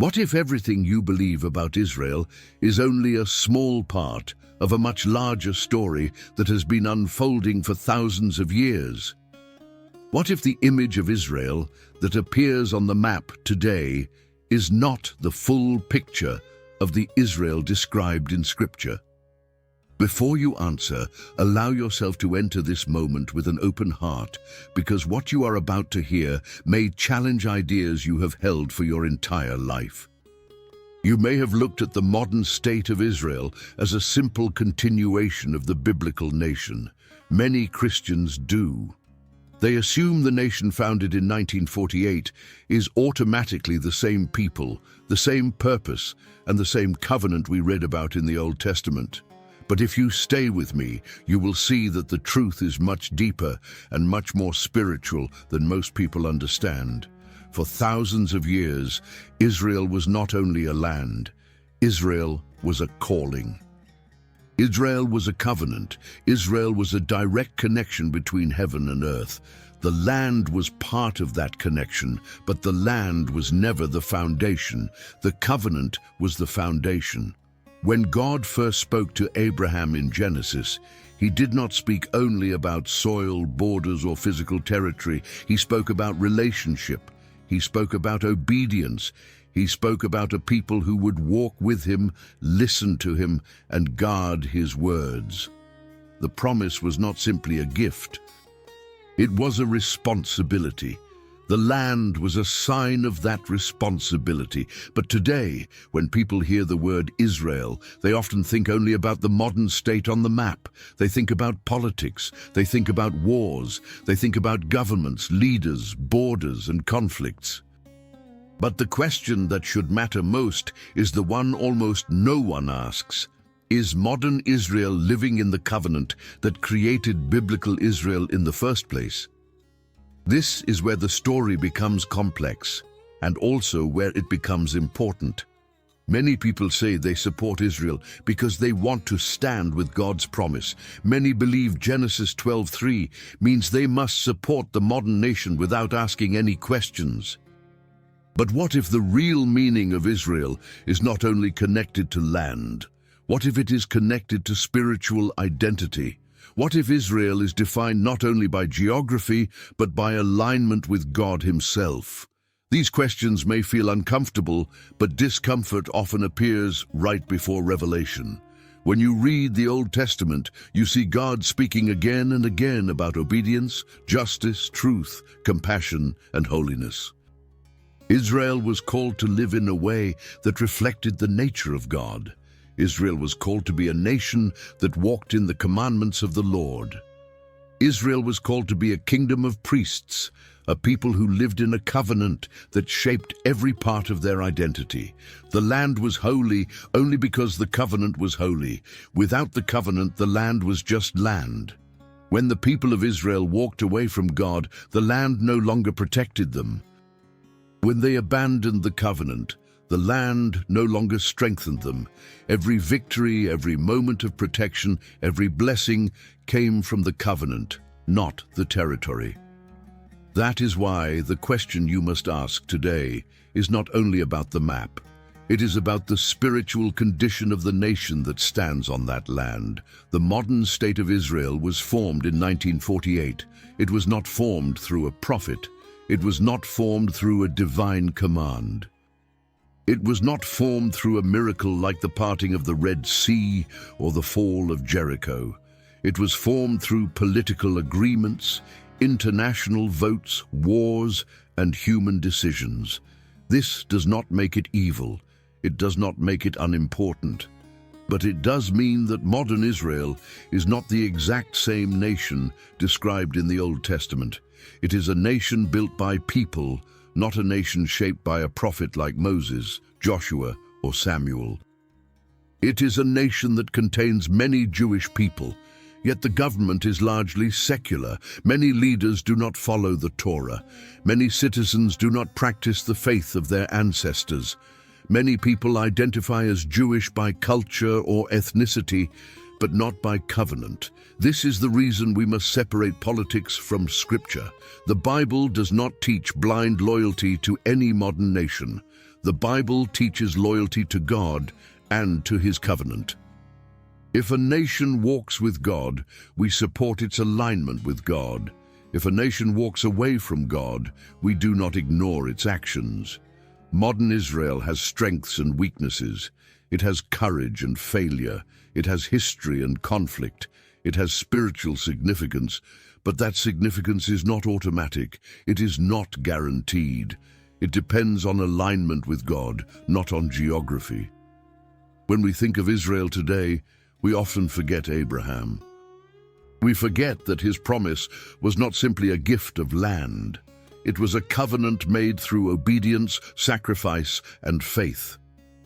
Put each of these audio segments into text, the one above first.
What if everything you believe about Israel is only a small part of a much larger story that has been unfolding for thousands of years? What if the image of Israel that appears on the map today is not the full picture of the Israel described in Scripture? Before you answer, allow yourself to enter this moment with an open heart, because what you are about to hear may challenge ideas you have held for your entire life. You may have looked at the modern state of Israel as a simple continuation of the biblical nation. Many Christians do. They assume the nation founded in 1948 is automatically the same people, the same purpose, and the same covenant we read about in the Old Testament. But if you stay with me, you will see that the truth is much deeper and much more spiritual than most people understand. For thousands of years, Israel was not only a land, Israel was a calling. Israel was a covenant. Israel was a direct connection between heaven and earth. The land was part of that connection, but the land was never the foundation. The covenant was the foundation. When God first spoke to Abraham in Genesis, he did not speak only about soil, borders, or physical territory. He spoke about relationship. He spoke about obedience. He spoke about a people who would walk with him, listen to him, and guard his words. The promise was not simply a gift. It was a responsibility. The land was a sign of that responsibility. But today, when people hear the word Israel, they often think only about the modern state on the map. They think about politics. They think about wars. They think about governments, leaders, borders, and conflicts. But the question that should matter most is the one almost no one asks. Is modern Israel living in the covenant that created biblical Israel in the first place? This is where the story becomes complex, and also where it becomes important. Many people say they support Israel because they want to stand with God's promise. Many believe Genesis 12:3 means they must support the modern nation without asking any questions. But what if the real meaning of Israel is not only connected to land? What if it is connected to spiritual identity? What if Israel is defined not only by geography, but by alignment with God himself? These questions may feel uncomfortable, but discomfort often appears right before revelation. When you read the Old Testament, you see God speaking again and again about obedience, justice, truth, compassion, and holiness. Israel was called to live in a way that reflected the nature of God. Israel was called to be a nation that walked in the commandments of the Lord. Israel was called to be a kingdom of priests, a people who lived in a covenant that shaped every part of their identity. The land was holy only because the covenant was holy. Without the covenant, the land was just land. When the people of Israel walked away from God, the land no longer protected them. When they abandoned the covenant, the land no longer strengthened them. Every victory, every moment of protection, every blessing came from the covenant, not the territory. That is why the question you must ask today is not only about the map. It is about the spiritual condition of the nation that stands on that land. The modern state of Israel was formed in 1948. It was not formed through a prophet. It was not formed through a divine command. It was not formed through a miracle like the parting of the Red Sea or the fall of Jericho. It was formed through political agreements, international votes, wars, and human decisions. This does not make it evil. It does not make it unimportant. But it does mean that modern Israel is not the exact same nation described in the Old Testament. It is a nation built by people, not a nation shaped by a prophet like Moses, Joshua, or Samuel. It is a nation that contains many Jewish people, yet the government is largely secular. Many leaders do not follow the Torah. Many citizens do not practice the faith of their ancestors. Many people identify as Jewish by culture or ethnicity, but not by covenant. This is the reason we must separate politics from Scripture. The Bible does not teach blind loyalty to any modern nation. The Bible teaches loyalty to God and to His covenant. If a nation walks with God, we support its alignment with God. If a nation walks away from God, we do not ignore its actions. Modern Israel has strengths and weaknesses. It has courage and failure. It has history and conflict. It has spiritual significance, but that significance is not automatic. It is not guaranteed. It depends on alignment with God, not on geography. When we think of Israel today, we often forget Abraham. We forget that his promise was not simply a gift of land. It was a covenant made through obedience, sacrifice, and faith.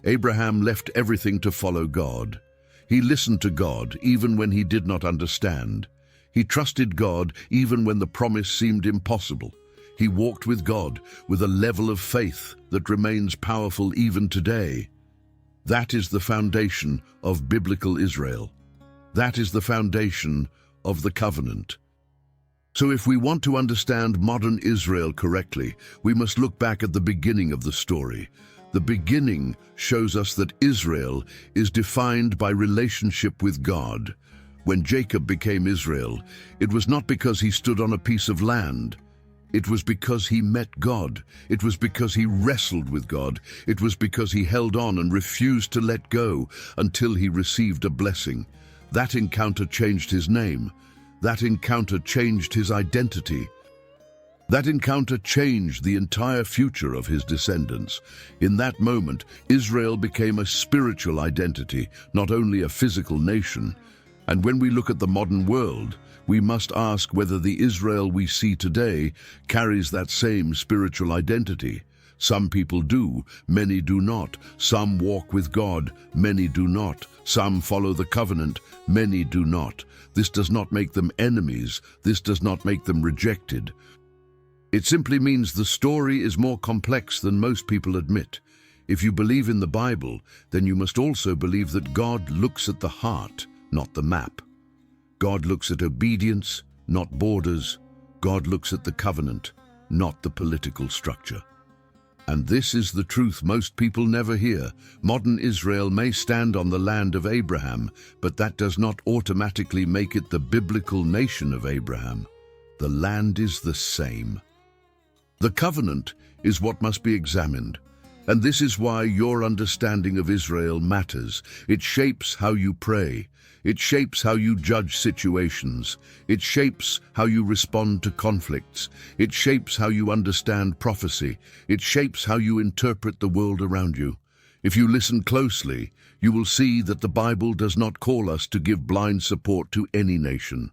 Abraham left everything to follow God. He listened to God even when he did not understand. He trusted God even when the promise seemed impossible. He walked with God with a level of faith that remains powerful even today. That is the foundation of biblical Israel. That is the foundation of the covenant. So if we want to understand modern Israel correctly, we must look back at the beginning of the story. The beginning shows us that Israel is defined by relationship with God. When Jacob became Israel, it was not because he stood on a piece of land. It was because he met God. It was because he wrestled with God. It was because he held on and refused to let go until he received a blessing. That encounter changed his name. That encounter changed his identity. That encounter changed the entire future of his descendants. In that moment, Israel became a spiritual identity, not only a physical nation. And when we look at the modern world, we must ask whether the Israel we see today carries that same spiritual identity. Some people do, many do not. Some walk with God, many do not. Some follow the covenant, many do not. This does not make them enemies. This does not make them rejected. It simply means the story is more complex than most people admit. If you believe in the Bible, then you must also believe that God looks at the heart, not the map. God looks at obedience, not borders. God looks at the covenant, not the political structure. And this is the truth most people never hear. Modern Israel may stand on the land of Abraham, but that does not automatically make it the biblical nation of Abraham. The land is the same. The covenant is what must be examined. And this is why your understanding of Israel matters. It shapes how you pray. It shapes how you judge situations. It shapes how you respond to conflicts. It shapes how you understand prophecy. It shapes how you interpret the world around you. If you listen closely, you will see that the Bible does not call us to give blind support to any nation.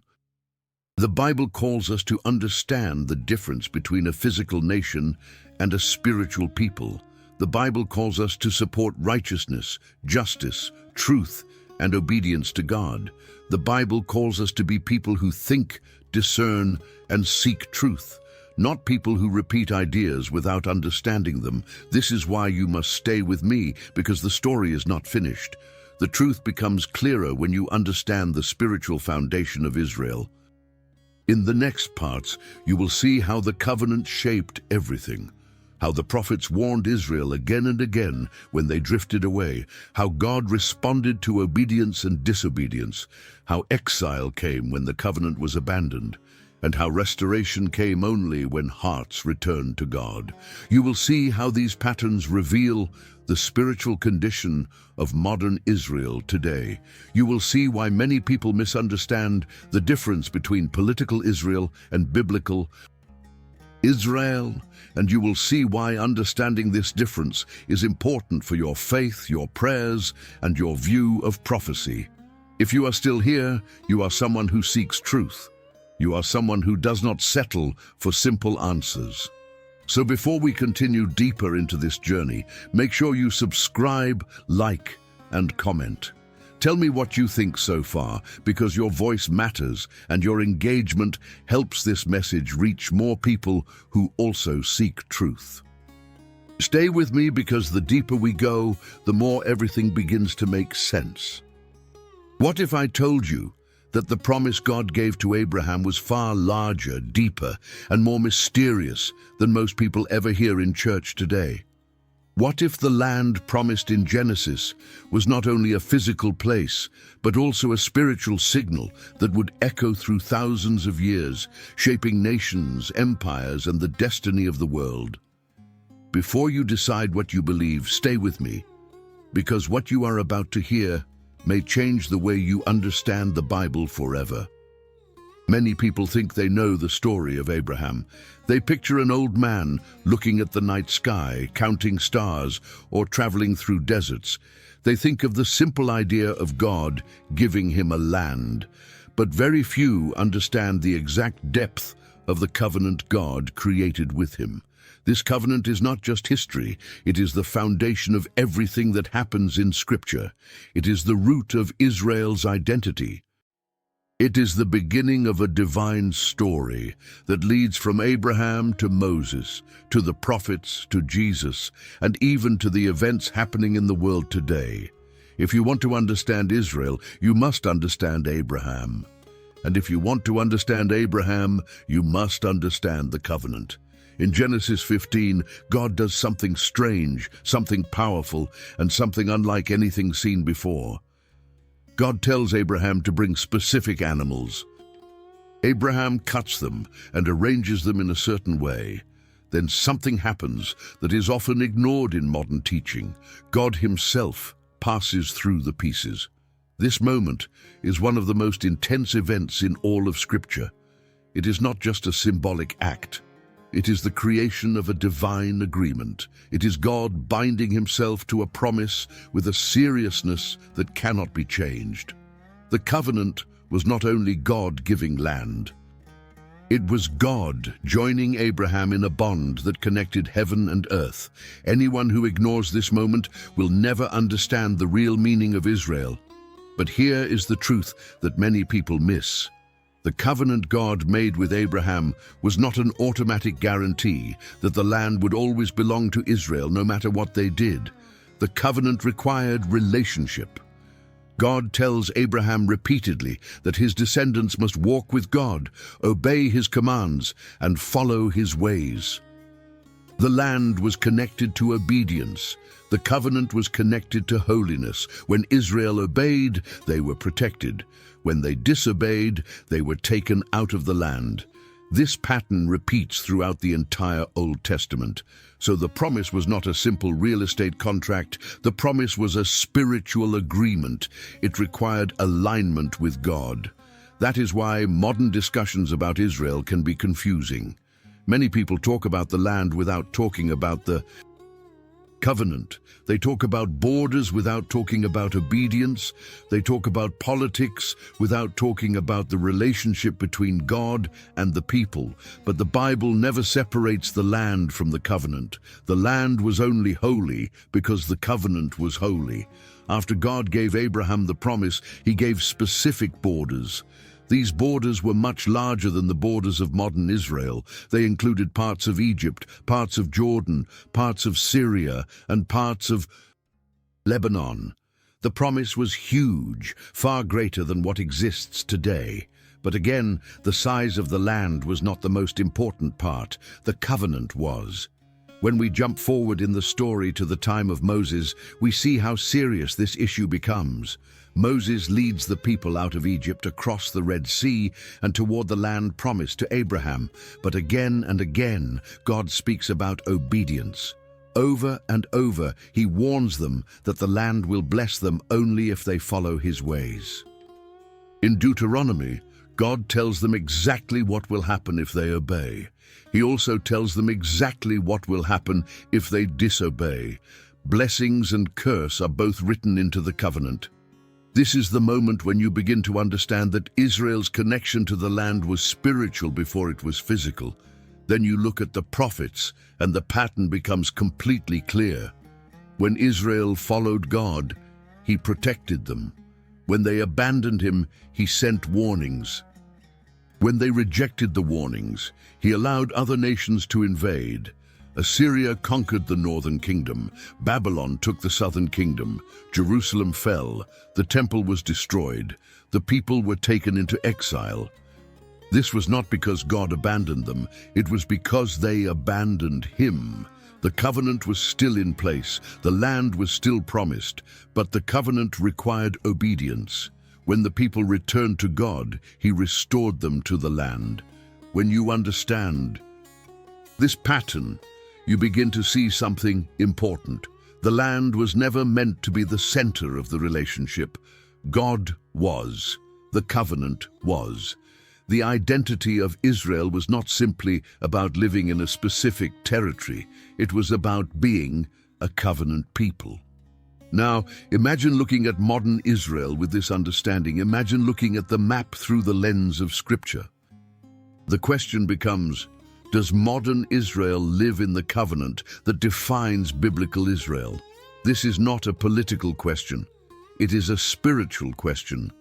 The Bible calls us to understand the difference between a physical nation and a spiritual people. The Bible calls us to support righteousness, justice, truth, and obedience to God. The Bible calls us to be people who think, discern, and seek truth, not people who repeat ideas without understanding them. This is why you must stay with me, because the story is not finished. The truth becomes clearer when you understand the spiritual foundation of Israel. In the next parts, you will see how the covenant shaped everything. How the prophets warned Israel again and again when they drifted away, how God responded to obedience and disobedience, how exile came when the covenant was abandoned, and how restoration came only when hearts returned to God. You will see how these patterns reveal the spiritual condition of modern Israel today. You will see why many people misunderstand the difference between political Israel and biblical Israel, and you will see why understanding this difference is important for your faith, your prayers, and your view of prophecy. If you are still here, you are someone who seeks truth. You are someone who does not settle for simple answers. So before we continue deeper into this journey, make sure you subscribe, like, and comment. Tell me what you think so far, because your voice matters and your engagement helps this message reach more people who also seek truth. Stay with me, because the deeper we go, the more everything begins to make sense. What if I told you that the promise God gave to Abraham was far larger, deeper, and more mysterious than most people ever hear in church today? What if the land promised in Genesis was not only a physical place, but also a spiritual signal that would echo through thousands of years, shaping nations, empires, and the destiny of the world? Before you decide what you believe, stay with me, because what you are about to hear may change the way you understand the Bible forever. Many people think they know the story of Abraham. They picture an old man looking at the night sky, counting stars, or traveling through deserts. They think of the simple idea of God giving him a land. But very few understand the exact depth of the covenant God created with him. This covenant is not just history, it is the foundation of everything that happens in Scripture. It is the root of Israel's identity. It is the beginning of a divine story that leads from Abraham to Moses, to the prophets, to Jesus, and even to the events happening in the world today. If you want to understand Israel, you must understand Abraham. And if you want to understand Abraham, you must understand the covenant. In Genesis 15, God does something strange, something powerful, and something unlike anything seen before. God tells Abraham to bring specific animals. Abraham cuts them and arranges them in a certain way. Then something happens that is often ignored in modern teaching. God himself passes through the pieces. This moment is one of the most intense events in all of Scripture. It is not just a symbolic act. It is the creation of a divine agreement. It is God binding himself to a promise with a seriousness that cannot be changed. The covenant was not only God giving land. It was God joining Abraham in a bond that connected heaven and earth. Anyone who ignores this moment will never understand the real meaning of Israel. But here is the truth that many people miss. The covenant God made with Abraham was not an automatic guarantee that the land would always belong to Israel no matter what they did. The covenant required relationship. God tells Abraham repeatedly that his descendants must walk with God, obey his commands, and follow his ways. The land was connected to obedience. The covenant was connected to holiness. When Israel obeyed, they were protected. When they disobeyed, they were taken out of the land. This pattern repeats throughout the entire Old Testament. So the promise was not a simple real estate contract. The promise was a spiritual agreement. It required alignment with God. That is why modern discussions about Israel can be confusing. Many people talk about the land without talking about the covenant. They talk about borders without talking about obedience. They talk about politics without talking about the relationship between God and the people. But the Bible never separates the land from the covenant. The land was only holy because the covenant was holy. After God gave Abraham the promise, he gave specific borders. These borders were much larger than the borders of modern Israel. They included parts of Egypt, parts of Jordan, parts of Syria, and parts of Lebanon. The promise was huge, far greater than what exists today. But again, the size of the land was not the most important part. The covenant was. When we jump forward in the story to the time of Moses, we see how serious this issue becomes. Moses leads the people out of Egypt across the Red Sea and toward the land promised to Abraham. But again and again, God speaks about obedience. Over and over, he warns them that the land will bless them only if they follow his ways. In Deuteronomy, God tells them exactly what will happen if they obey. He also tells them exactly what will happen if they disobey. Blessings and curse are both written into the covenant. This is the moment when you begin to understand that Israel's connection to the land was spiritual before it was physical. Then you look at the prophets, and the pattern becomes completely clear. When Israel followed God, he protected them. When they abandoned him, he sent warnings. When they rejected the warnings, he allowed other nations to invade. Assyria conquered the northern kingdom. Babylon took the southern kingdom. Jerusalem fell. The temple was destroyed. The people were taken into exile. This was not because God abandoned them. It was because they abandoned him. The covenant was still in place, the land was still promised, but the covenant required obedience. When the people returned to God, He restored them to the land. When you understand this pattern, you begin to see something important. The land was never meant to be the center of the relationship. God was. The covenant was. The identity of Israel was not simply about living in a specific territory. It was about being a covenant people. Now, imagine looking at modern Israel with this understanding. Imagine looking at the map through the lens of Scripture. The question becomes, does modern Israel live in the covenant that defines biblical Israel? This is not a political question. It is a spiritual question.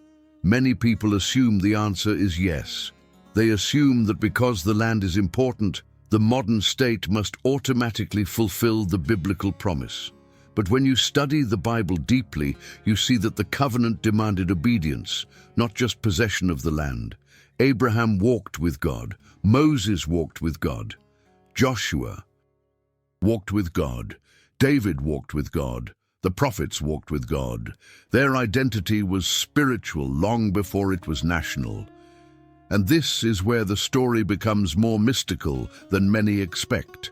Many people assume the answer is yes. They assume that because the land is important, the modern state must automatically fulfill the biblical promise. But when you study the Bible deeply, you see that the covenant demanded obedience, not just possession of the land. Abraham walked with God. Moses walked with God. Joshua walked with God. David walked with God. The prophets walked with God. Their identity was spiritual long before it was national. And this is where the story becomes more mystical than many expect.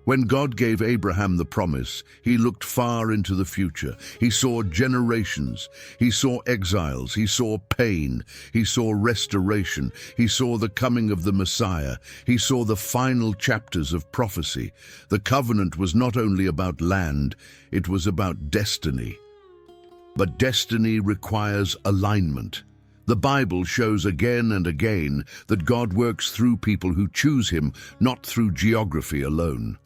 When God gave Abraham the promise, He looked far into the future. He saw generations. He saw exiles. He saw pain. He saw restoration. He saw the coming of the Messiah. He saw the final chapters of prophecy. The covenant was not only about land, it was about destiny. But destiny requires alignment. The Bible shows again and again that God works through people who choose Him, not through geography alone.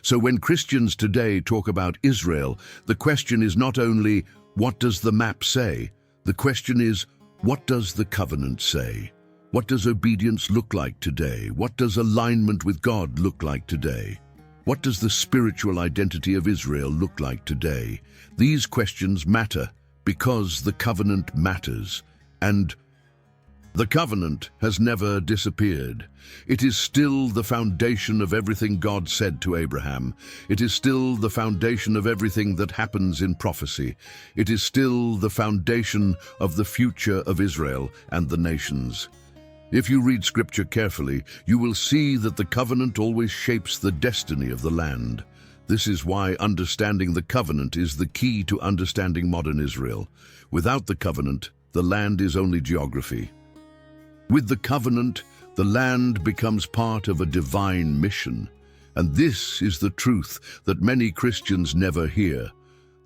So when Christians today talk about Israel, the question is not only, what does the map say? The question is, what does the covenant say? What does obedience look like today? What does alignment with God look like today? What does the spiritual identity of Israel look like today? These questions matter because the covenant matters. And the covenant has never disappeared. It is still the foundation of everything God said to Abraham. It is still the foundation of everything that happens in prophecy. It is still the foundation of the future of Israel and the nations. If you read Scripture carefully, you will see that the covenant always shapes the destiny of the land. This is why understanding the covenant is the key to understanding modern Israel. Without the covenant, the land is only geography. With the covenant, the land becomes part of a divine mission. And this is the truth that many Christians never hear.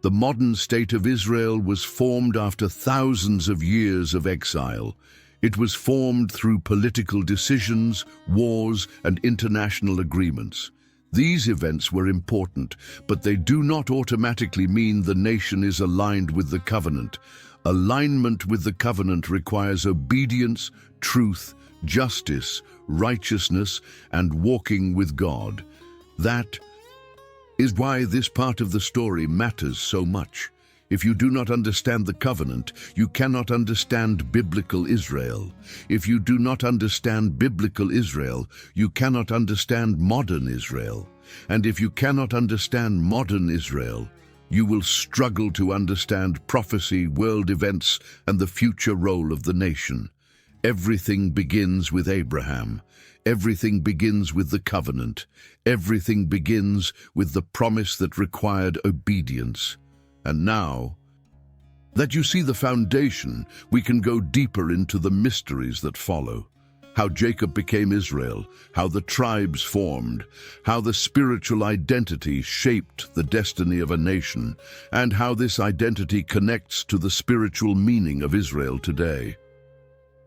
The modern state of Israel was formed after thousands of years of exile. It was formed through political decisions, wars, and international agreements. These events were important, but they do not automatically mean the nation is aligned with the covenant. Alignment with the covenant requires obedience, truth, justice, righteousness, and walking with God. That is why this part of the story matters so much. If you do not understand the covenant, you cannot understand biblical Israel. If you do not understand biblical Israel, you cannot understand modern Israel. And if you cannot understand modern Israel, you will struggle to understand prophecy, world events, and the future role of the nation. Everything begins with Abraham. Everything begins with the covenant. Everything begins with the promise that required obedience. And now that you see the foundation, we can go deeper into the mysteries that follow. How Jacob became Israel, how the tribes formed, how the spiritual identity shaped the destiny of a nation, and how this identity connects to the spiritual meaning of Israel today.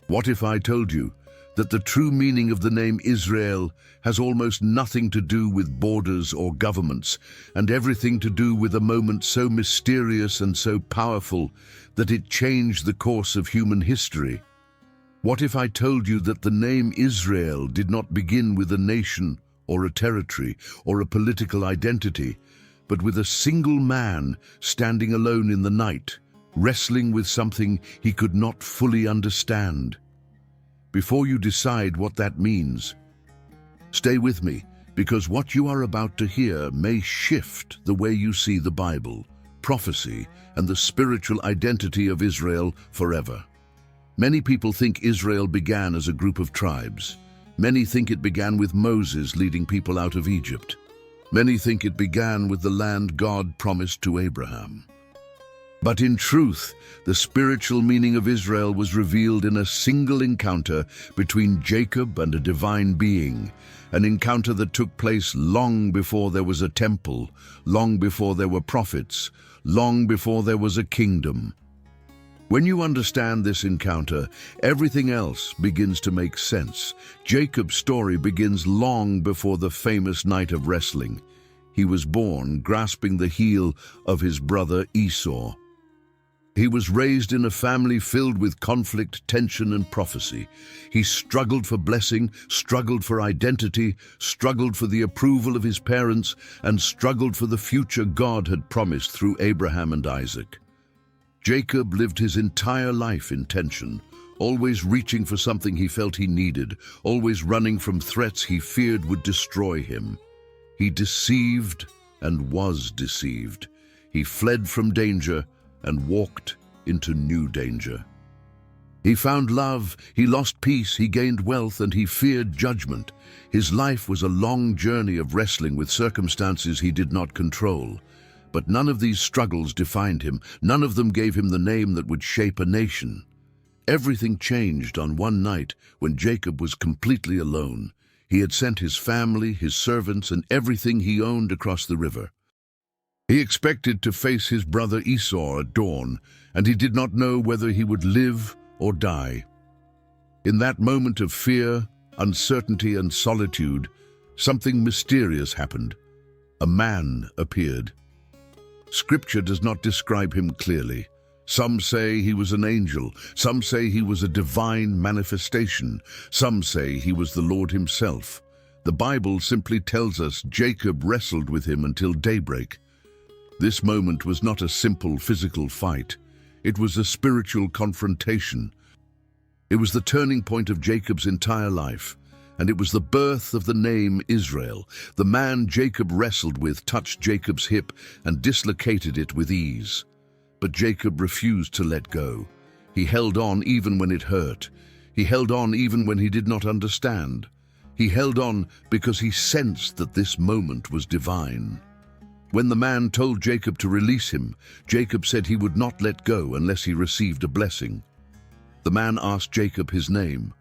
What if I told you that the true meaning of the name Israel has almost nothing to do with borders or governments, and everything to do with a moment so mysterious and so powerful that it changed the course of human history? What if I told you that the name Israel did not begin with a nation or a territory or a political identity, but with a single man standing alone in the night, wrestling with something he could not fully understand? Before you decide what that means, stay with me, because what you are about to hear may shift the way you see the Bible, prophecy, and the spiritual identity of Israel forever. Many people think Israel began as a group of tribes. Many think it began with Moses leading people out of Egypt. Many think it began with the land God promised to Abraham. But in truth, the spiritual meaning of Israel was revealed in a single encounter between Jacob and a divine being, an encounter that took place long before there was a temple, long before there were prophets, long before there was a kingdom. When you understand this encounter, everything else begins to make sense. Jacob's story begins long before the famous night of wrestling. He was born grasping the heel of his brother Esau. He was raised in a family filled with conflict, tension, and prophecy. He struggled for blessing, struggled for identity, struggled for the approval of his parents, and struggled for the future God had promised through Abraham and Isaac. Jacob lived his entire life in tension, always reaching for something he felt he needed, always running from threats he feared would destroy him. He deceived and was deceived. He fled from danger and walked into new danger. He found love, he lost peace, he gained wealth, and he feared judgment. His life was a long journey of wrestling with circumstances he did not control. But none of these struggles defined him. None of them gave him the name that would shape a nation. Everything changed on one night when Jacob was completely alone. He had sent his family, his servants, and everything he owned across the river. He expected to face his brother Esau at dawn, and he did not know whether he would live or die. In that moment of fear, uncertainty, and solitude, something mysterious happened. A man appeared. Scripture does not describe him clearly. Some say he was an angel. Some say he was a divine manifestation. Some say he was the Lord himself. The Bible simply tells us Jacob wrestled with him until daybreak. This moment was not a simple physical fight. It was a spiritual confrontation. It was the turning point of Jacob's entire life. And it was the birth of the name Israel. The man Jacob wrestled with touched Jacob's hip and dislocated it with ease. But Jacob refused to let go. He held on even when it hurt. He held on even when he did not understand. He held on because he sensed that this moment was divine. When the man told Jacob to release him, Jacob said he would not let go unless he received a blessing. The man asked Jacob his name.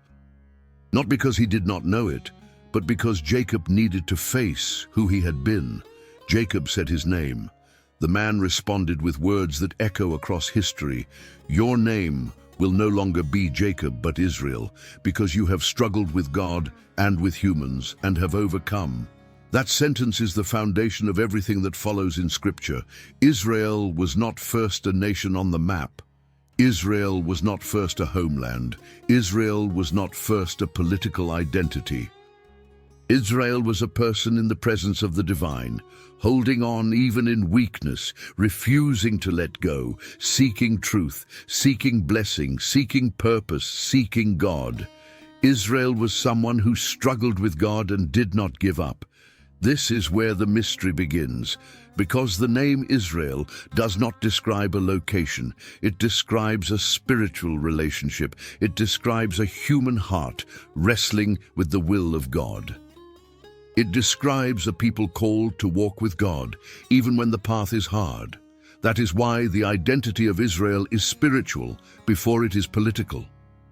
Not because he did not know it, but because Jacob needed to face who he had been. Jacob said his name. The man responded with words that echo across history. Your name will no longer be Jacob but Israel, because you have struggled with God and with humans and have overcome. That sentence is the foundation of everything that follows in Scripture. Israel was not first a nation on the map. Israel was not first a homeland. Israel was not first a political identity. Israel was a person in the presence of the divine, holding on even in weakness, refusing to let go, seeking truth, seeking blessing, seeking purpose, seeking God. Israel was someone who struggled with God and did not give up. This is where the mystery begins. Because the name Israel does not describe a location. It describes a spiritual relationship. It describes a human heart wrestling with the will of God. It describes a people called to walk with God, even when the path is hard. That is why the identity of Israel is spiritual before it is political.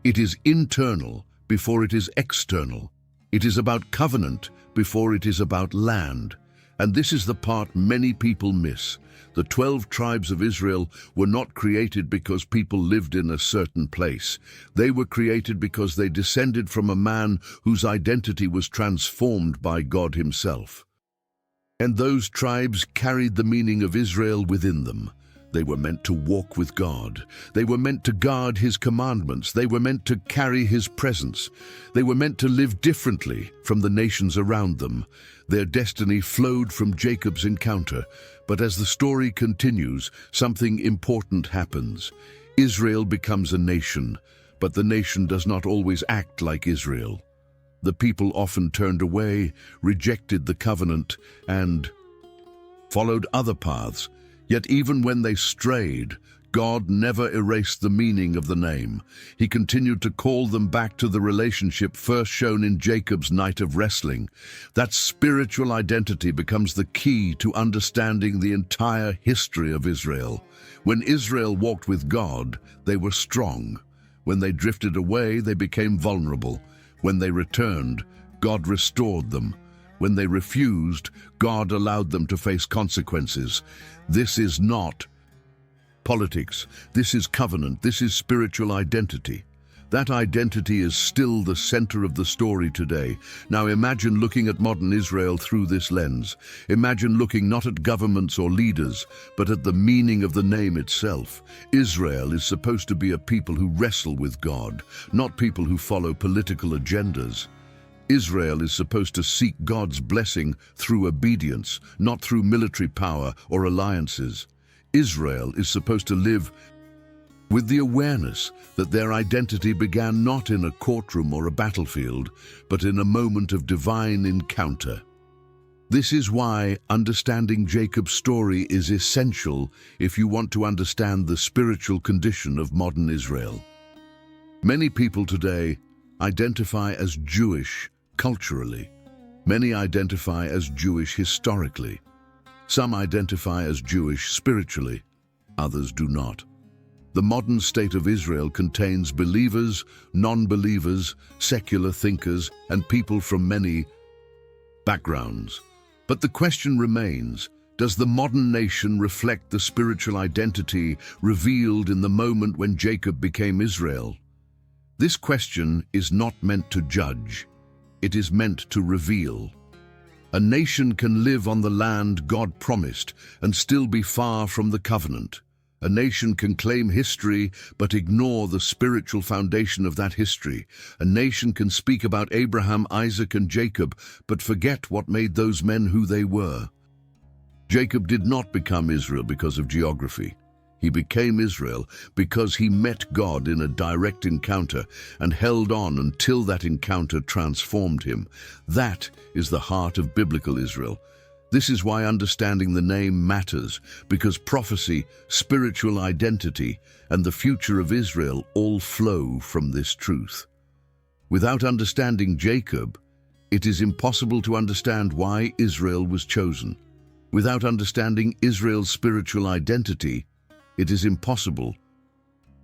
It is internal before it is external. It is about covenant before it is about land. And this is the part many people miss. The 12 tribes of Israel were not created because people lived in a certain place. They were created because they descended from a man whose identity was transformed by God himself. And those tribes carried the meaning of Israel within them. They were meant to walk with God. They were meant to guard his commandments. They were meant to carry his presence. They were meant to live differently from the nations around them. Their destiny flowed from Jacob's encounter. But as the story continues, something important happens. Israel becomes a nation, but the nation does not always act like Israel. The people often turned away, rejected the covenant, and followed other paths. Yet even when they strayed, God never erased the meaning of the name. He continued to call them back to the relationship first shown in Jacob's night of wrestling. That spiritual identity becomes the key to understanding the entire history of Israel. When Israel walked with God, they were strong. When they drifted away, they became vulnerable. When they returned, God restored them. When they refused, God allowed them to face consequences. This is not politics. This is covenant. This is spiritual identity. That identity is still the center of the story today. Now imagine looking at modern Israel through this lens. Imagine looking not at governments or leaders, but at the meaning of the name itself. Israel is supposed to be a people who wrestle with God, not people who follow political agendas. Israel is supposed to seek God's blessing through obedience, not through military power or alliances. Israel is supposed to live with the awareness that their identity began not in a courtroom or a battlefield, but in a moment of divine encounter. This is why understanding Jacob's story is essential if you want to understand the spiritual condition of modern Israel. Many people today identify as Jewish culturally. Many identify as Jewish historically. Some identify as Jewish spiritually, others do not. The modern state of Israel contains believers, non-believers, secular thinkers, and people from many backgrounds. But the question remains, does the modern nation reflect the spiritual identity revealed in the moment when Jacob became Israel? This question is not meant to judge, it is meant to reveal. A nation can live on the land God promised and still be far from the covenant. A nation can claim history but ignore the spiritual foundation of that history. A nation can speak about Abraham, Isaac, and Jacob but forget what made those men who they were. Jacob did not become Israel because of geography. He became Israel because he met God in a direct encounter and held on until that encounter transformed him. That is the heart of biblical Israel. This is why understanding the name matters, because prophecy, spiritual identity, and the future of Israel all flow from this truth. Without understanding Jacob, it is impossible to understand why Israel was chosen. Without understanding Israel's spiritual identity, it is impossible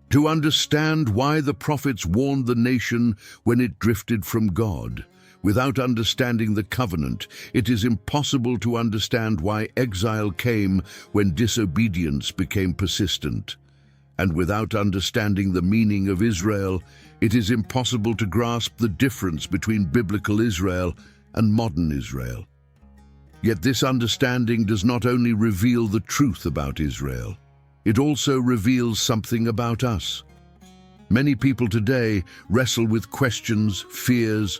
to understand why the prophets warned the nation when it drifted from God. Without understanding the covenant, it is impossible to understand why exile came when disobedience became persistent. And without understanding the meaning of Israel, it is impossible to grasp the difference between biblical Israel and modern Israel. Yet this understanding does not only reveal the truth about Israel, it also reveals something about us. Many people today wrestle with questions, fears,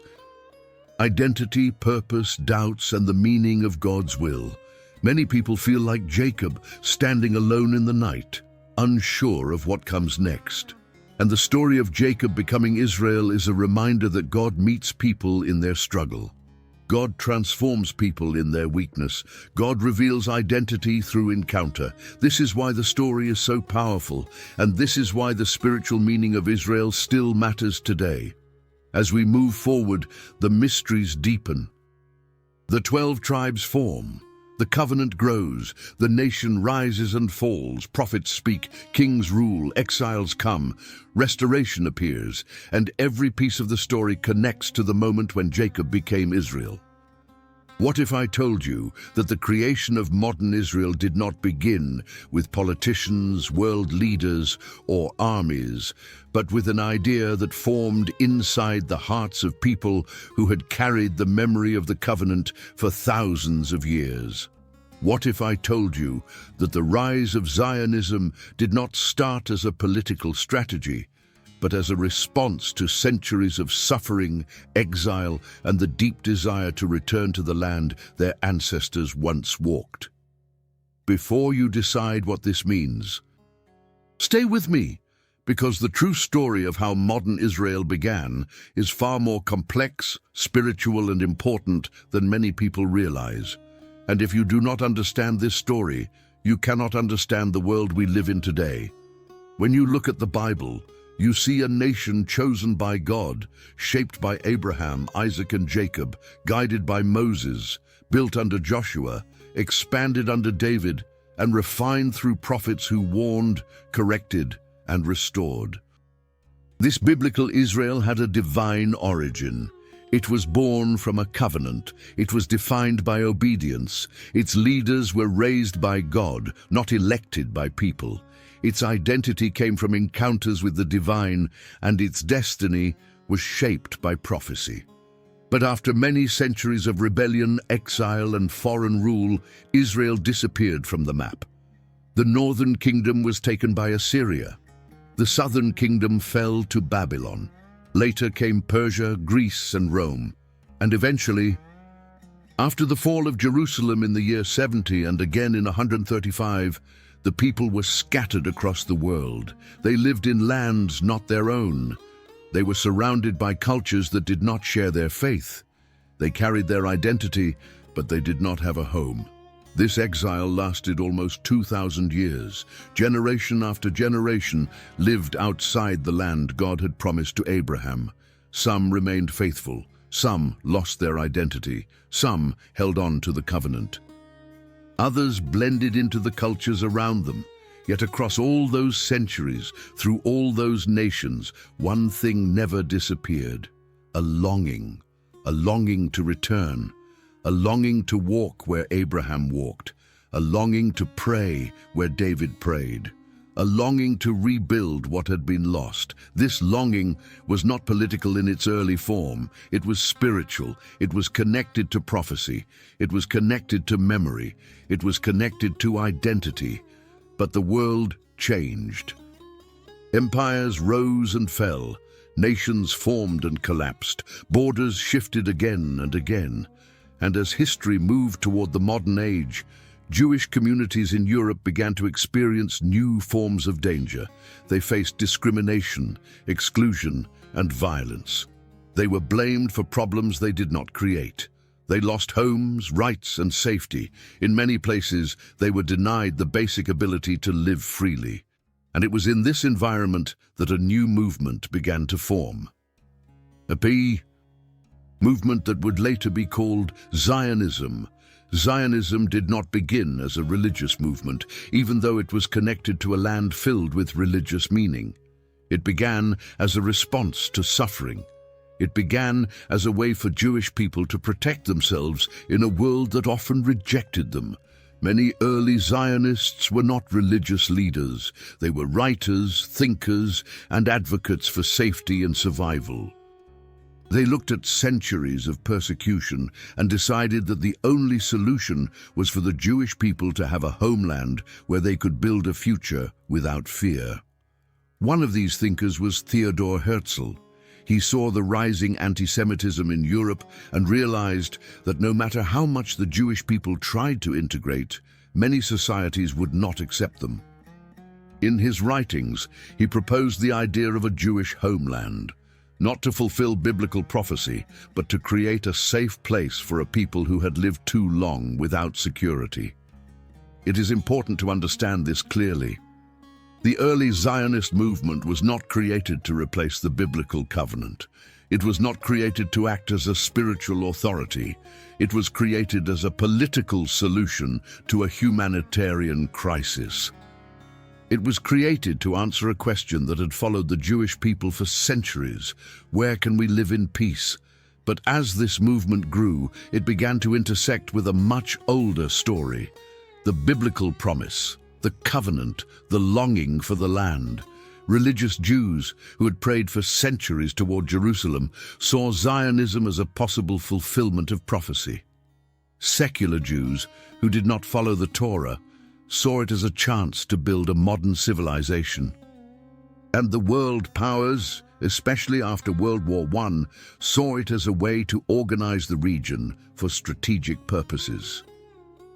identity, purpose, doubts, and the meaning of God's will. Many people feel like Jacob, standing alone in the night, unsure of what comes next. And the story of Jacob becoming Israel is a reminder that God meets people in their struggle. God transforms people in their weakness. God reveals identity through encounter. This is why the story is so powerful, and this is why the spiritual meaning of Israel still matters today. As we move forward, the mysteries deepen. The 12 tribes form. The covenant grows. The nation rises and falls. Prophets speak. Kings rule. Exiles come. Restoration appears. And every piece of the story connects to the moment when Jacob became Israel. What if I told you that the creation of modern Israel did not begin with politicians, world leaders, or armies, but with an idea that formed inside the hearts of people who had carried the memory of the covenant for thousands of years? What if I told you that the rise of Zionism did not start as a political strategy, but as a response to centuries of suffering, exile, and the deep desire to return to the land their ancestors once walked? Before you decide what this means, stay with me, because the true story of how modern Israel began is far more complex, spiritual, and important than many people realize. And if you do not understand this story, you cannot understand the world we live in today. When you look at the Bible, you see a nation chosen by God, shaped by Abraham, Isaac, and Jacob, guided by Moses, built under Joshua, expanded under David, and refined through prophets who warned, corrected, and restored. This biblical Israel had a divine origin. It was born from a covenant. It was defined by obedience. Its leaders were raised by God, not elected by people. Its identity came from encounters with the divine, and its destiny was shaped by prophecy. But after many centuries of rebellion, exile, and foreign rule, Israel disappeared from the map. The northern kingdom was taken by Assyria. The southern kingdom fell to Babylon. Later came Persia, Greece, and Rome. And eventually, after the fall of Jerusalem in the year 70 and again in 135, the people were scattered across the world. They lived in lands not their own. They were surrounded by cultures that did not share their faith. They carried their identity, but they did not have a home. This exile lasted almost 2,000 years. Generation after generation lived outside the land God had promised to Abraham. Some remained faithful, some lost their identity, some held on to the covenant. Others blended into the cultures around them. Yet across all those centuries, through all those nations, one thing never disappeared: a longing to return, a longing to walk where Abraham walked, a longing to pray where David prayed, a longing to rebuild what had been lost. This longing was not political in its early form. It was spiritual. It was connected to prophecy. It was connected to memory. It was connected to identity. But the world changed. Empires rose and fell. Nations formed and collapsed. Borders shifted again and again. And as history moved toward the modern age, Jewish communities in Europe began to experience new forms of danger. They faced discrimination, exclusion, and violence. They were blamed for problems they did not create. They lost homes, rights, and safety. In many places, they were denied the basic ability to live freely. And it was in this environment that a new movement began to form. A movement that would later be called Zionism. Zionism did not begin as a religious movement, even though it was connected to a land filled with religious meaning. It began as a response to suffering. It began as a way for Jewish people to protect themselves in a world that often rejected them. Many early Zionists were not religious leaders. They were writers, thinkers, and advocates for safety and survival. They looked at centuries of persecution and decided that the only solution was for the Jewish people to have a homeland where they could build a future without fear. One of these thinkers was Theodor Herzl. He saw the rising anti-Semitism in Europe and realized that no matter how much the Jewish people tried to integrate, many societies would not accept them. In his writings, he proposed the idea of a Jewish homeland, not to fulfill biblical prophecy, but to create a safe place for a people who had lived too long without security. It is important to understand this clearly. The early Zionist movement was not created to replace the biblical covenant. It was not created to act as a spiritual authority. It was created as a political solution to a humanitarian crisis. It was created to answer a question that had followed the Jewish people for centuries: where can we live in peace? But as this movement grew, it began to intersect with a much older story: the biblical promise, the covenant, the longing for the land. Religious Jews who had prayed for centuries toward Jerusalem saw Zionism as a possible fulfillment of prophecy. Secular Jews who did not follow the Torah saw it as a chance to build a modern civilization. And the world powers, especially after World War I, saw it as a way to organize the region for strategic purposes.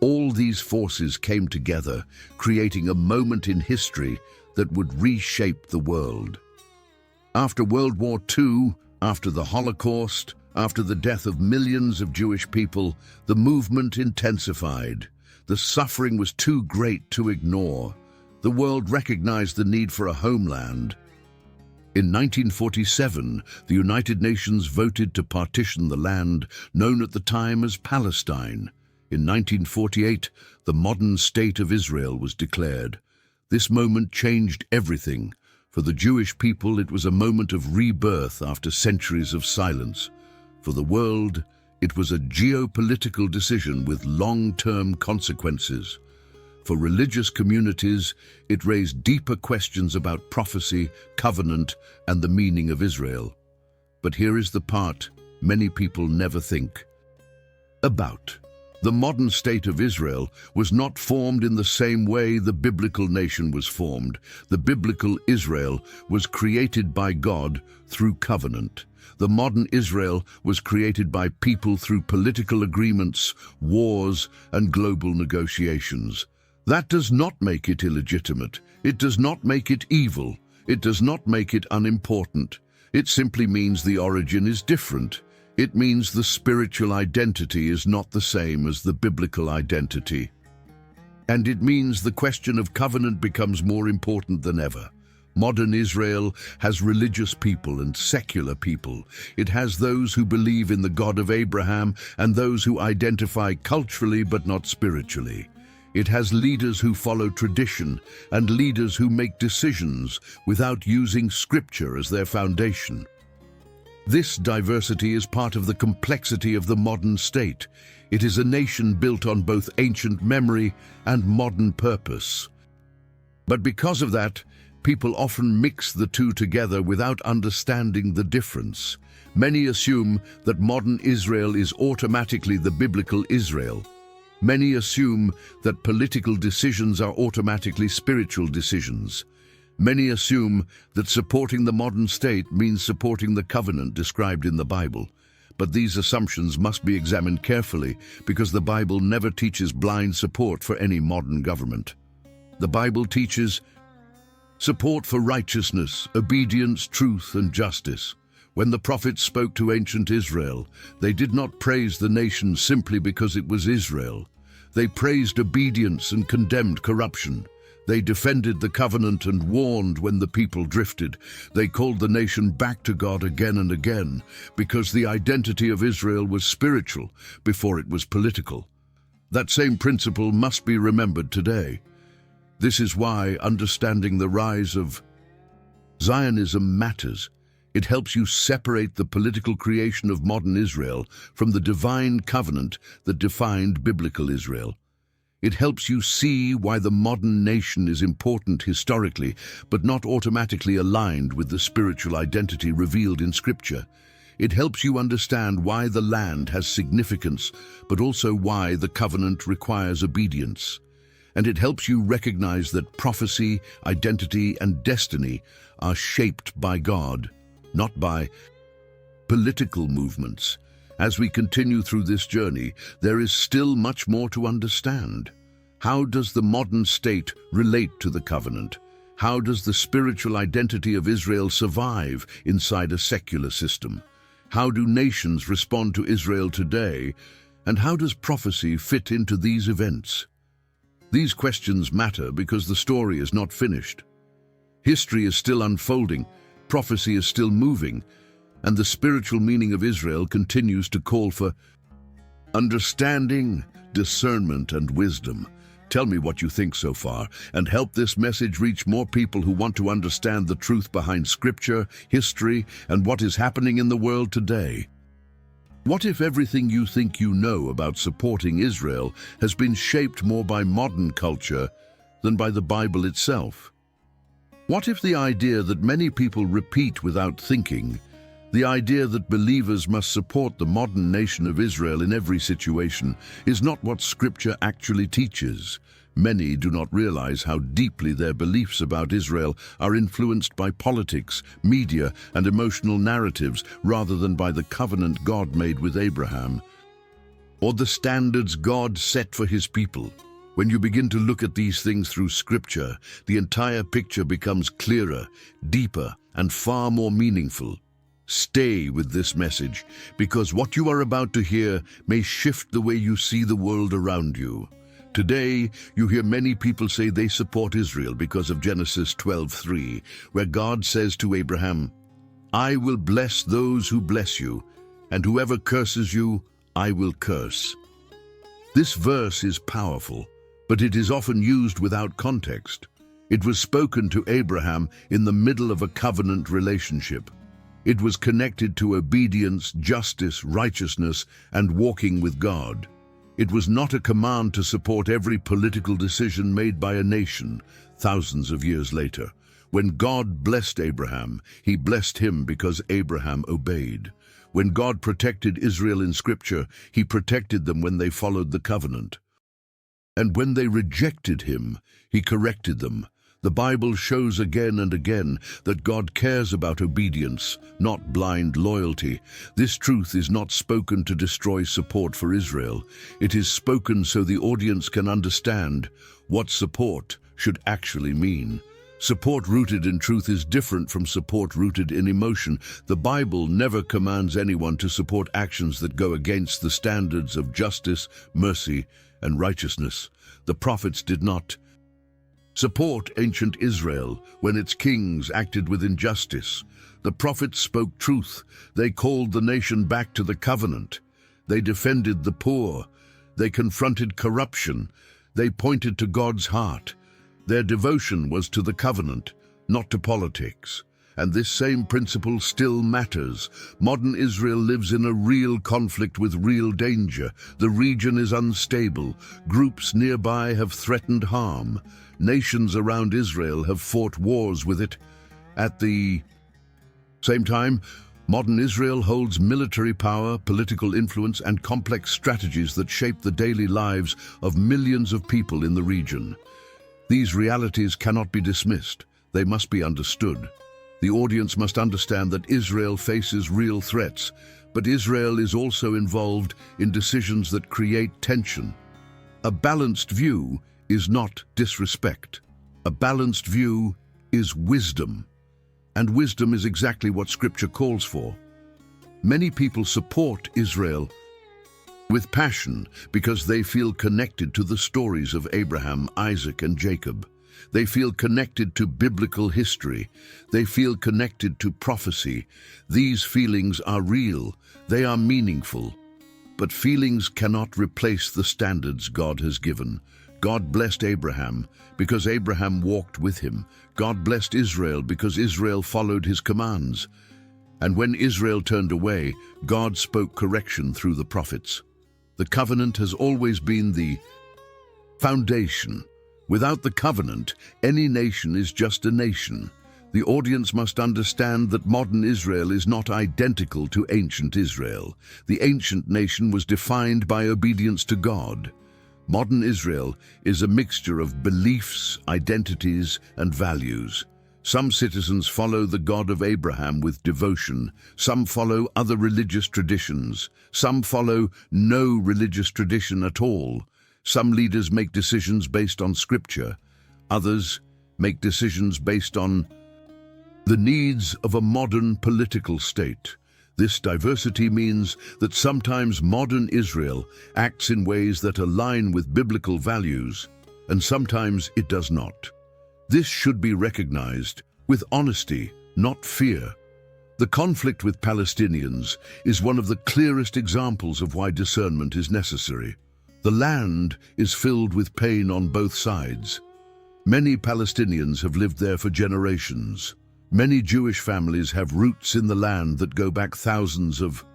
All these forces came together, creating a moment in history that would reshape the world. After World War II, after the Holocaust, after the death of millions of Jewish people, the movement intensified. The suffering was too great to ignore. The world recognized the need for a homeland. In 1947, the United Nations voted to partition the land known at the time as Palestine. In 1948, the modern state of Israel was declared. This moment changed everything. For the Jewish people, it was a moment of rebirth after centuries of silence. For the world, it was a geopolitical decision with long-term consequences. For religious communities, it raised deeper questions about prophecy, covenant, and the meaning of Israel. But here is the part many people never think about. The modern state of Israel was not formed in the same way the biblical nation was formed. The biblical Israel was created by God through covenant. The modern Israel was created by people through political agreements, wars, and global negotiations. That does not make it illegitimate. It does not make it evil. It does not make it unimportant. It simply means the origin is different. It means the spiritual identity is not the same as the biblical identity. And it means the question of covenant becomes more important than ever. Modern Israel has religious people and secular people. It has those who believe in the God of Abraham and those who identify culturally but not spiritually. It has leaders who follow tradition and leaders who make decisions without using Scripture as their foundation. This diversity is part of the complexity of the modern state. It is a nation built on both ancient memory and modern purpose. But because of that, people often mix the two together without understanding the difference. Many assume that modern Israel is automatically the biblical Israel. Many assume that political decisions are automatically spiritual decisions. Many assume that supporting the modern state means supporting the covenant described in the Bible. But these assumptions must be examined carefully because the Bible never teaches blind support for any modern government. The Bible teaches support for righteousness, obedience, truth, and justice. When the prophets spoke to ancient Israel, they did not praise the nation simply because it was Israel. They praised obedience and condemned corruption. They defended the covenant and warned when the people drifted. They called the nation back to God again and again because the identity of Israel was spiritual before it was political. That same principle must be remembered today. This is why understanding the rise of Zionism matters. It helps you separate the political creation of modern Israel from the divine covenant that defined biblical Israel. It helps you see why the modern nation is important historically, but not automatically aligned with the spiritual identity revealed in Scripture. It helps you understand why the land has significance, but also why the covenant requires obedience. And it helps you recognize that prophecy, identity, and destiny are shaped by God, not by political movements. As we continue through this journey, there is still much more to understand. How does the modern state relate to the covenant? How does the spiritual identity of Israel survive inside a secular system? How do nations respond to Israel today? And how does prophecy fit into these events? These questions matter because the story is not finished. History is still unfolding, prophecy is still moving, and the spiritual meaning of Israel continues to call for understanding, discernment, and wisdom. Tell me what you think so far, and help this message reach more people who want to understand the truth behind Scripture, history, and what is happening in the world today. What if everything you think you know about supporting Israel has been shaped more by modern culture than by the Bible itself? What if the idea that many people repeat without thinking, the idea that believers must support the modern nation of Israel in every situation, is not what Scripture actually teaches? Many do not realize how deeply their beliefs about Israel are influenced by politics, media, and emotional narratives rather than by the covenant God made with Abraham. or the standards God set for his people. When you begin to look at these things through Scripture, the entire picture becomes clearer, deeper, and far more meaningful. Stay with this message, because what you are about to hear may shift the way you see the world around you. Today, you hear many people say they support Israel because of Genesis 12:3, where God says to Abraham, "I will bless those who bless you, and whoever curses you, I will curse." This verse is powerful, but it is often used without context. It was spoken to Abraham in the middle of a covenant relationship. It was connected to obedience, justice, righteousness, and walking with God. It was not a command to support every political decision made by a nation thousands of years later. When God blessed Abraham, he blessed him because Abraham obeyed. When God protected Israel in Scripture, he protected them when they followed the covenant. And when they rejected him, he corrected them. The Bible shows again and again that God cares about obedience, not blind loyalty. This truth is not spoken to destroy support for Israel. It is spoken so the audience can understand what support should actually mean. Support rooted in truth is different from support rooted in emotion. The Bible never commands anyone to support actions that go against the standards of justice, mercy, and righteousness. The prophets did not support ancient Israel when its kings acted with injustice. The prophets spoke truth. They called the nation back to the covenant. They defended the poor. They confronted corruption. They pointed to God's heart. Their devotion was to the covenant, not to politics. And this same principle still matters. Modern Israel lives in a real conflict with real danger. The region is unstable. Groups nearby have threatened harm. Nations around Israel have fought wars with it. At the same time, modern Israel holds military power, political influence, and complex strategies that shape the daily lives of millions of people in the region. These realities cannot be dismissed. They must be understood. The audience must understand that Israel faces real threats, but Israel is also involved in decisions that create tension. A balanced view is not disrespect. A balanced view is wisdom. And wisdom is exactly what Scripture calls for. Many people support Israel with passion because they feel connected to the stories of Abraham, Isaac, and Jacob. They feel connected to biblical history. They feel connected to prophecy. These feelings are real. They are meaningful. But feelings cannot replace the standards God has given. God blessed Abraham because Abraham walked with him. God blessed Israel because Israel followed his commands. And when Israel turned away, God spoke correction through the prophets. The covenant has always been the foundation. Without the covenant, any nation is just a nation. The audience must understand that modern Israel is not identical to ancient Israel. The ancient nation was defined by obedience to God. Modern Israel is a mixture of beliefs, identities, and values. Some citizens follow the God of Abraham with devotion. Some follow other religious traditions. Some follow no religious tradition at all. Some leaders make decisions based on Scripture. Others make decisions based on the needs of a modern political state. This diversity means that sometimes modern Israel acts in ways that align with biblical values, and sometimes it does not. This should be recognized with honesty, not fear. The conflict with Palestinians is one of the clearest examples of why discernment is necessary. The land is filled with pain on both sides. Many Palestinians have lived there for generations. Many Jewish families have roots in the land that go back thousands of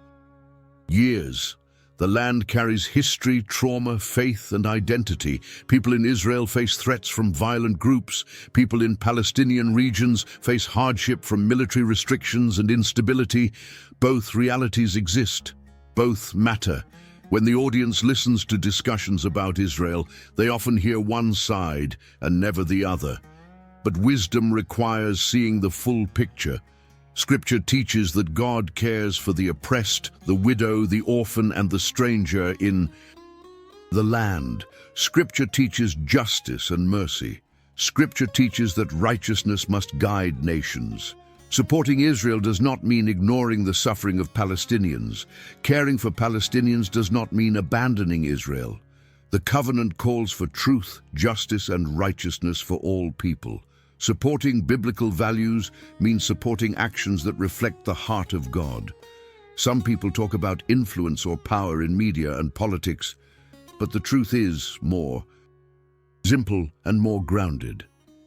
years. The land carries history, trauma, faith, and identity. People in Israel face threats from violent groups. People in Palestinian regions face hardship from military restrictions and instability. Both realities exist. Both matter. When the audience listens to discussions about Israel, they often hear one side and never the other. But wisdom requires seeing the full picture. Scripture teaches that God cares for the oppressed, the widow, the orphan, and the stranger in the land. Scripture teaches justice and mercy. Scripture teaches that righteousness must guide nations. Supporting Israel does not mean ignoring the suffering of Palestinians. Caring for Palestinians does not mean abandoning Israel. The covenant calls for truth, justice, and righteousness for all people. Supporting biblical values means supporting actions that reflect the heart of God. Some people talk about influence or power in media and politics, but the truth is more simple and more grounded.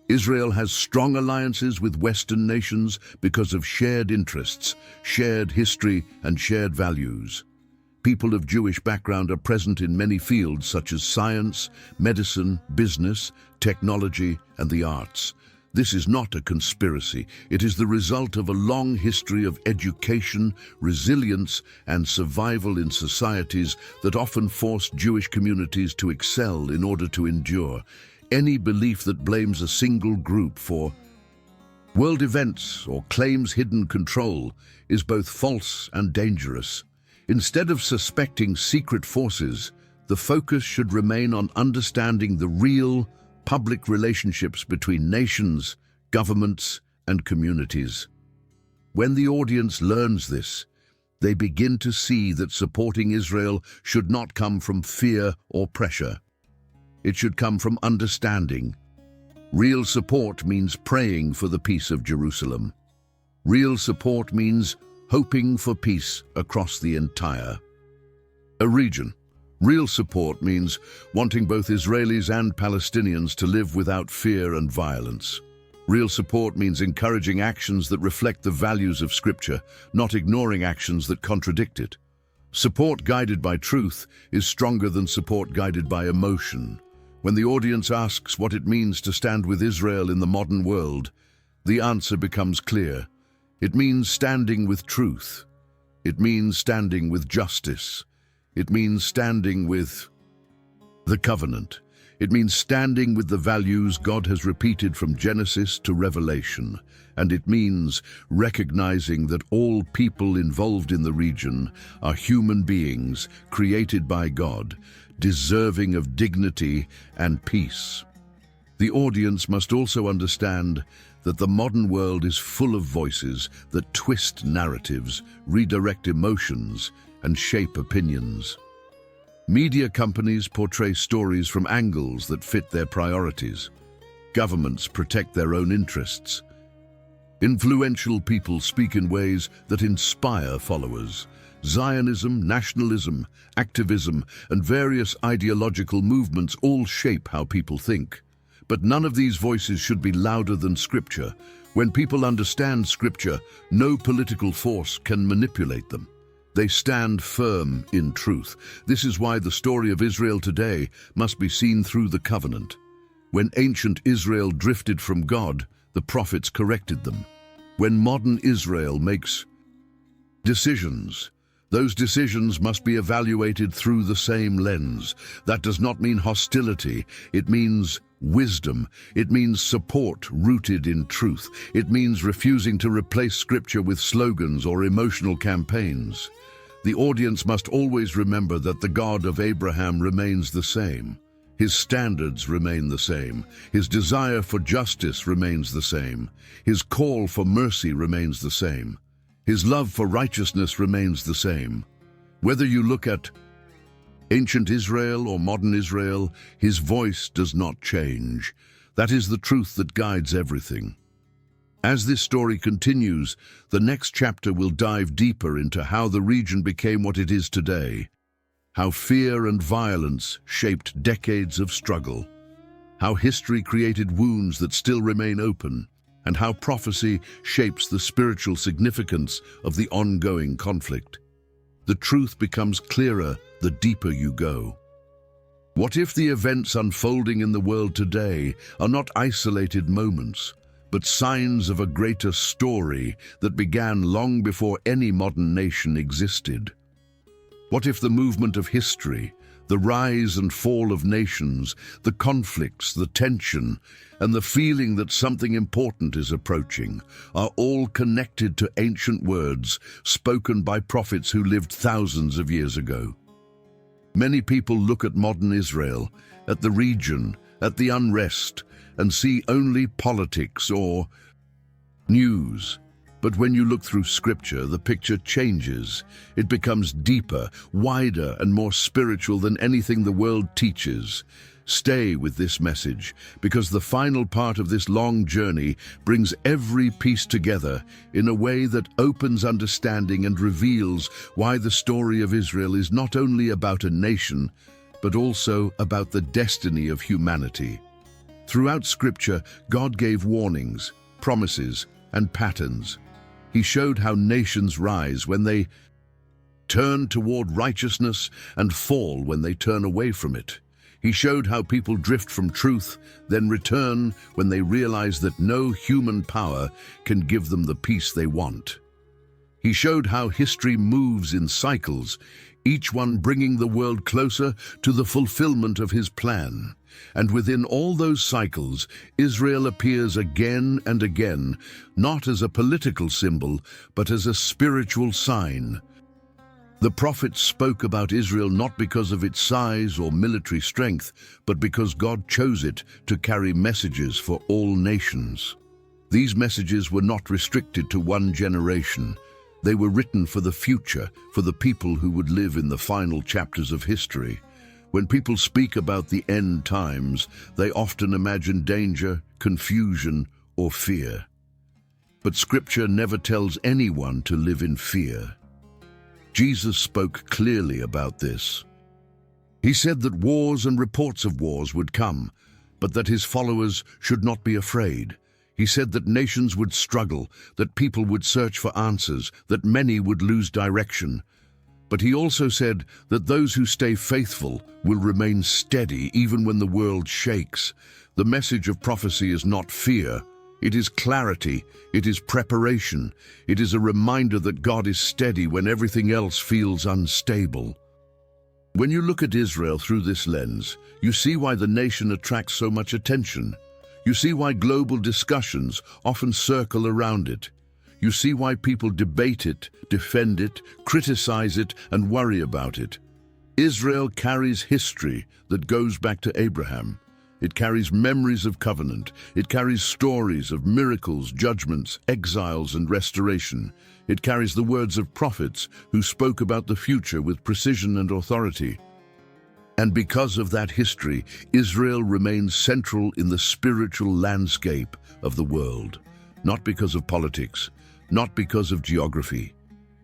Israel has strong alliances with Western nations because of shared interests, shared history, and shared values. People of Jewish background are present in many fields such as science, medicine, business, technology, and the arts. This is not a conspiracy. It is the result of a long history of education, resilience, and survival in societies that often forced Jewish communities to excel in order to endure. Any belief that blames a single group for world events or claims hidden control is both false and dangerous. Instead of suspecting secret forces, the focus should remain on understanding the real, public relationships between nations, governments, and communities. When the audience learns this, they begin to see that supporting Israel should not come from fear or pressure. It should come from understanding. Real support means praying for the peace of Jerusalem. Real support means hoping for peace across the entire region. Real support means wanting both Israelis and Palestinians to live without fear and violence. Real support means encouraging actions that reflect the values of Scripture, not ignoring actions that contradict it. Support guided by truth is stronger than support guided by emotion. When the audience asks what it means to stand with Israel in the modern world, the answer becomes clear. It means standing with truth. It means standing with justice. It means standing with the covenant. It means standing with the values God has repeated from Genesis to Revelation. And it means recognizing that all people involved in the region are human beings created by God, deserving of dignity and peace. The audience must also understand that the modern world is full of voices that twist narratives, redirect emotions, and shape opinions. Media companies portray stories from angles that fit their priorities. Governments protect their own interests. Influential people speak in ways that inspire followers. Zionism, nationalism, activism, and various ideological movements all shape how people think. But none of these voices should be louder than Scripture. When people understand Scripture, no political force can manipulate them. They stand firm in truth. This is why the story of Israel today must be seen through the covenant. When ancient Israel drifted from God, the prophets corrected them. When modern Israel makes decisions, those decisions must be evaluated through the same lens. That does not mean hostility. It means wisdom. It means support rooted in truth. It means refusing to replace Scripture with slogans or emotional campaigns. The audience must always remember that the God of Abraham remains the same. His standards remain the same. His desire for justice remains the same. His call for mercy remains the same. His love for righteousness remains the same. Whether you look at ancient Israel or modern Israel, his voice does not change. That is the truth that guides everything. As this story continues, the next chapter will dive deeper into how the region became what it is today, how fear and violence shaped decades of struggle, how history created wounds that still remain open, and how prophecy shapes the spiritual significance of the ongoing conflict. The truth becomes clearer the deeper you go. What if the events unfolding in the world today are not isolated moments, but signs of a greater story that began long before any modern nation existed? What if the movement of history, The rise and fall of nations, the conflicts, the tension, and the feeling that something important is approaching are all connected to ancient words spoken by prophets who lived thousands of years ago. Many people look at modern Israel, at the region, at the unrest, and see only politics or news. But when you look through Scripture, the picture changes. It becomes deeper, wider, and more spiritual than anything the world teaches. Stay with this message, because the final part of this long journey brings every piece together in a way that opens understanding and reveals why the story of Israel is not only about a nation, but also about the destiny of humanity. Throughout Scripture, God gave warnings, promises, and patterns. He showed how nations rise when they turn toward righteousness and fall when they turn away from it. He showed how people drift from truth, then return when they realize that no human power can give them the peace they want. He showed how history moves in cycles, each one bringing the world closer to the fulfillment of his plan. And within all those cycles, Israel appears again and again, not as a political symbol, but as a spiritual sign. The prophets spoke about Israel not because of its size or military strength, but because God chose it to carry messages for all nations. These messages were not restricted to one generation. They were written for the future, for the people who would live in the final chapters of history. When people speak about the end times, they often imagine danger, confusion, or fear. But Scripture never tells anyone to live in fear. Jesus spoke clearly about this. He said that wars and reports of wars would come, but that his followers should not be afraid. He said that nations would struggle, that people would search for answers, that many would lose direction. But he also said that those who stay faithful will remain steady even when the world shakes. The message of prophecy is not fear. It is clarity. It is preparation. It is a reminder that God is steady when everything else feels unstable. When you look at Israel through this lens, you see why the nation attracts so much attention. You see why global discussions often circle around it. You see why people debate it, defend it, criticize it, and worry about it. Israel carries history that goes back to Abraham. It carries memories of covenant. It carries stories of miracles, judgments, exiles, and restoration. It carries the words of prophets who spoke about the future with precision and authority. And because of that history, Israel remains central in the spiritual landscape of the world, not because of politics, not because of geography,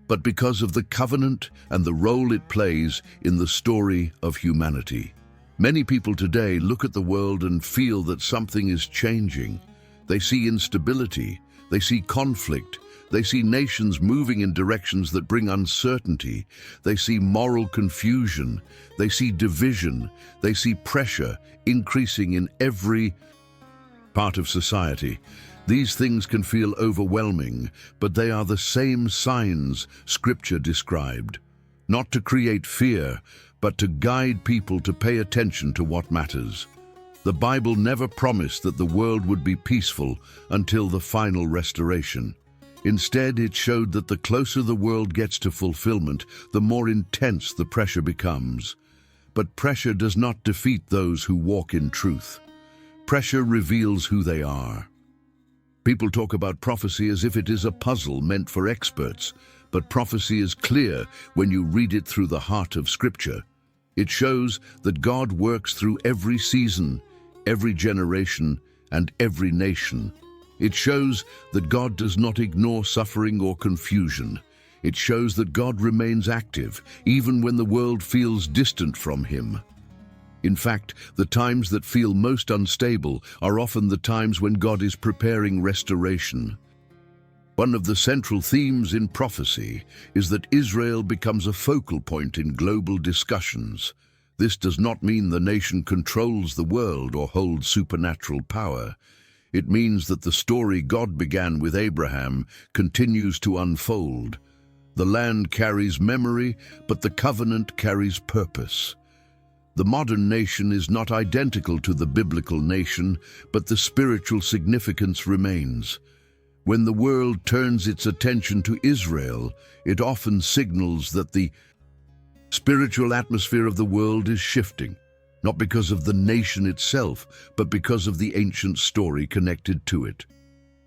but because of the covenant and the role it plays in the story of humanity. Many people today look at the world and feel that something is changing. They see instability, they see conflict, they see nations moving in directions that bring uncertainty, they see moral confusion, they see division, they see pressure increasing in every part of society. These things can feel overwhelming, but they are the same signs Scripture described, not to create fear, but to guide people to pay attention to what matters. The Bible never promised that the world would be peaceful until the final restoration. Instead, it showed that the closer the world gets to fulfillment, the more intense the pressure becomes. But pressure does not defeat those who walk in truth. Pressure reveals who they are. People talk about prophecy as if it is a puzzle meant for experts, but prophecy is clear when you read it through the heart of Scripture. It shows that God works through every season, every generation, and every nation. It shows that God does not ignore suffering or confusion. It shows that God remains active, even when the world feels distant from Him. In fact, the times that feel most unstable are often the times when God is preparing restoration. One of the central themes in prophecy is that Israel becomes a focal point in global discussions. This does not mean the nation controls the world or holds supernatural power. It means that the story God began with Abraham continues to unfold. The land carries memory, but the covenant carries purpose. The modern nation is not identical to the biblical nation, but the spiritual significance remains. When the world turns its attention to Israel, it often signals that the spiritual atmosphere of the world is shifting, not because of the nation itself, but because of the ancient story connected to it.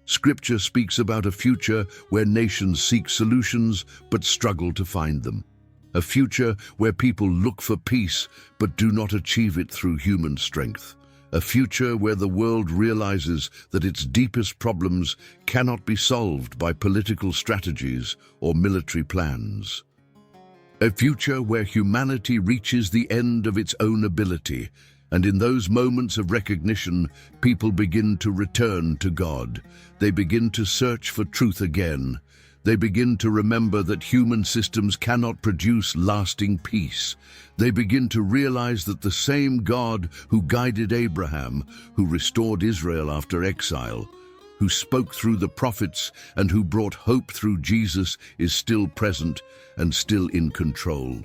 Scripture speaks about a future where nations seek solutions but struggle to find them. A future where people look for peace but do not achieve it through human strength. A future where the world realizes that its deepest problems cannot be solved by political strategies or military plans. A future where humanity reaches the end of its own ability, and in those moments of recognition, people begin to return to God. They begin to search for truth again. They begin to remember that human systems cannot produce lasting peace. They begin to realize that the same God who guided Abraham, who restored Israel after exile, who spoke through the prophets and who brought hope through Jesus, is still present and still in control.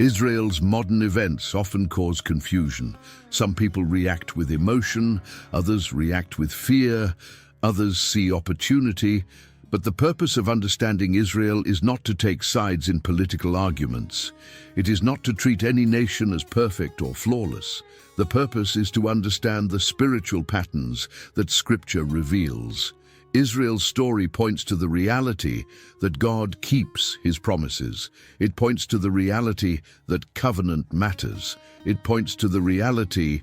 Israel's modern events often cause confusion. Some people react with emotion, others react with fear, others see opportunity. But the purpose of understanding Israel is not to take sides in political arguments. It is not to treat any nation as perfect or flawless. The purpose is to understand the spiritual patterns that Scripture reveals. Israel's story points to the reality that God keeps His promises. It points to the reality that covenant matters. It points to the reality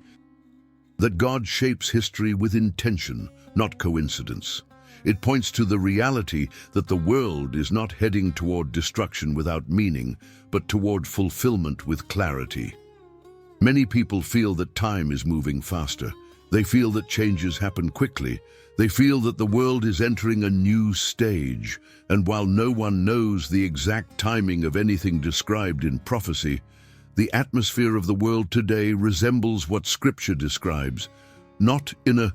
that God shapes history with intention, not coincidence. It points to the reality that the world is not heading toward destruction without meaning, but toward fulfillment with clarity. Many people feel that time is moving faster. They feel that changes happen quickly. They feel that the world is entering a new stage, and while no one knows the exact timing of anything described in prophecy, the atmosphere of the world today resembles what Scripture describes, not in a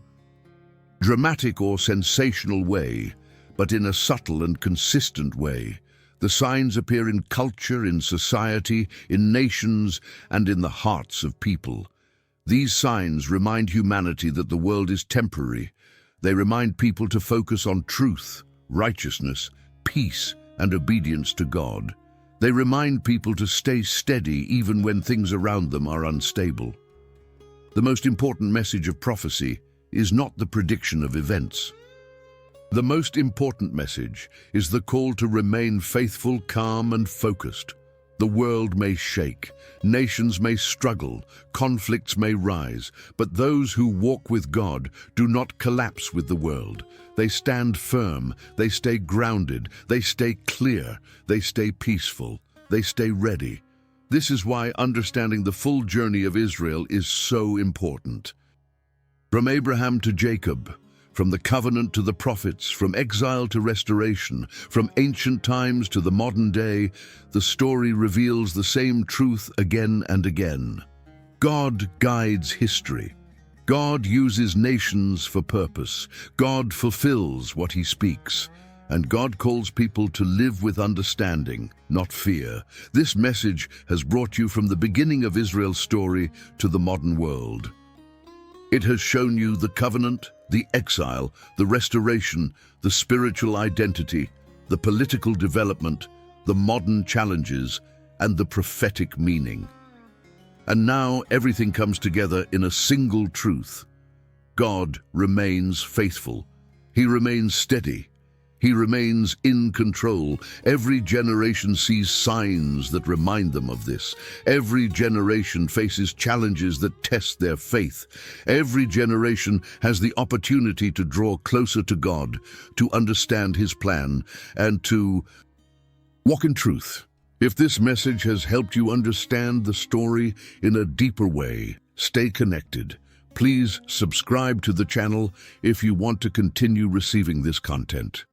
dramatic or sensational way, but in a subtle and consistent way. The signs appear in culture, in society, in nations, and in the hearts of people. These signs remind humanity that the world is temporary. They remind people to focus on truth, righteousness, peace, and obedience to God. They remind people to stay steady even when things around them are unstable. The most important message of prophecy is not the prediction of events. The most important message is the call to remain faithful, calm, and focused. The world may shake, nations may struggle, conflicts may rise, but those who walk with God do not collapse with the world. They stand firm, they stay grounded, they stay clear, they stay peaceful, they stay ready. This is why understanding the full journey of Israel is so important. From Abraham to Jacob, from the covenant to the prophets, from exile to restoration, from ancient times to the modern day, the story reveals the same truth again and again. God guides history. God uses nations for purpose. God fulfills what He speaks. And God calls people to live with understanding, not fear. This message has brought you from the beginning of Israel's story to the modern world. It has shown you the covenant, the exile, the restoration, the spiritual identity, the political development, the modern challenges, and the prophetic meaning. And now everything comes together in a single truth. God remains faithful. He remains steady. He remains in control. Every generation sees signs that remind them of this. Every generation faces challenges that test their faith. Every generation has the opportunity to draw closer to God, to understand His plan, and to walk in truth. If this message has helped you understand the story in a deeper way, stay connected. Please subscribe to the channel if you want to continue receiving this content.